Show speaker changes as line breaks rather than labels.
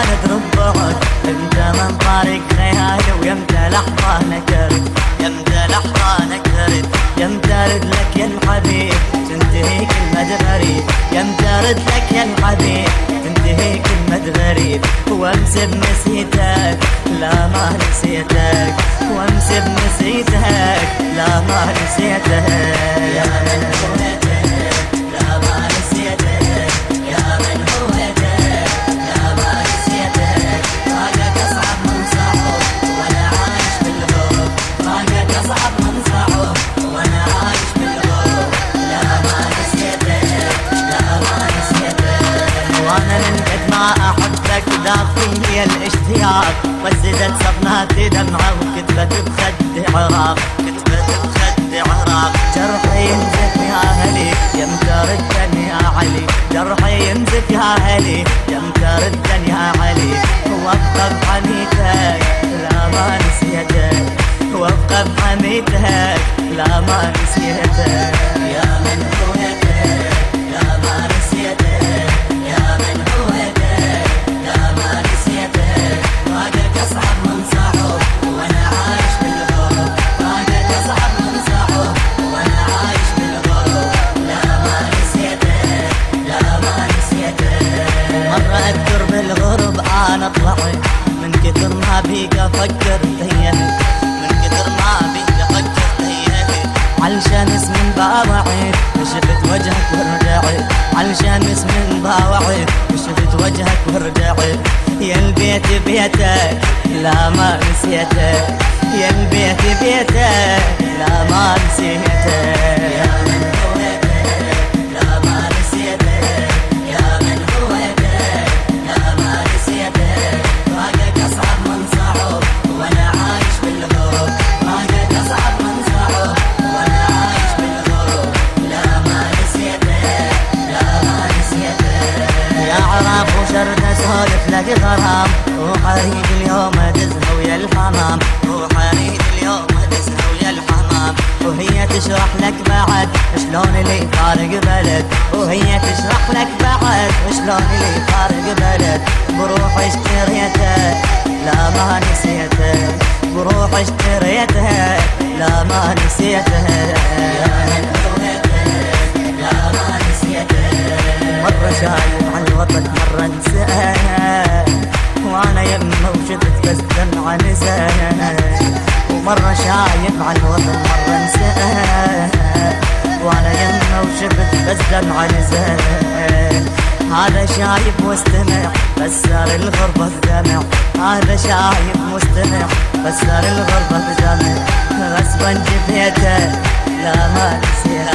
ندرب بعد، امتى من طارق خيالي ويمتى لحظة نكرت، يمتى لحظة نكرت، يمتى ارد لك يا الحبيب تنتهي كلمة غريب، يمتى ارد لك يا الحبيب تنتهي كلمة غريب، وامسي بنسيتك لا ما نسيتك، وامسي بنسيتك لا ما نسيتك، يا من هويتك لا ما نسيتك، يا من هويتك لا ما نسيتك، فاقك اصعب من صعب وانا عايش بالحب، فاقك اصعب من صعب وانا عايش بالحب، لا ما نسيتك لا ما نسيتك، وانا من قد ما احبك داخلي الاشتياق، وزدت صدماتي دمعة وكتبت بخدي عراق، كتبت بخدي عراق، جرحي ينزف يا هلي يمتى ردن يا علي، جرحي ينزف يا هلي يمتى ردن يا علي، وابقى بحميتك لا ما نسيتك، وابقى بحميتك لا ما نسيتك، يا من هويتك لا ما نسيتك، يا من هويتك لا ما نسيتك، فاقك اصعب من صعب وانا عايش بالحب، فاقك اصعب من صعب وانا عايش بالحب، لا ما نسيتك لا ما نسيتك، مرة اذكر بالغرب انا طلعت من كثر ما بيك افكر تهيأت، من كثر ما بيك افكر تهيأت، علشان اسم باوعد شفت وجهك ورجعت، علشان اسم باوعد شفت وجهك ورجعت، يا البيت بيتك لا ما نسيتك، يا البيت بيتك لا ما نسيتك، يا من هويتك لا ما نسيتك، يا من هويتك لا ما نسيتك، فاقك اصعب من صعب وانا عايش بالحب، فاقك اصعب من صعب وانا عايش بالحب، لا ما نسيتك لا ما نسيتك، يا عراق وشرد اسولف لك غرام، روح اريد اليوم ادزها ويا الحمام، روح اريد اليوم ادزها ويا الحمام، وهي تشرح لك بعد شلون اللي فارق بلد، وهي تشرح لك بعد شلون اللي فارق بلد، بروح اشتريتها لا ما نسيتها، بروح اشتريتها لا ما نسيتها، يا من هويتك لا ما نسيتها، مرة شايف عن الوطن مرة انساها، وانا يمه وشفت بس دمعة نساها، ومرة شايف عن الوطن مرة انساها، وانا يمه وشفت بس دمعة نساها، هذا شايف واستمع بس صار الغربة دمع، هذا شايف مستمع بس صار الغربة دمع، غصبا جفيته لا ما نسيها،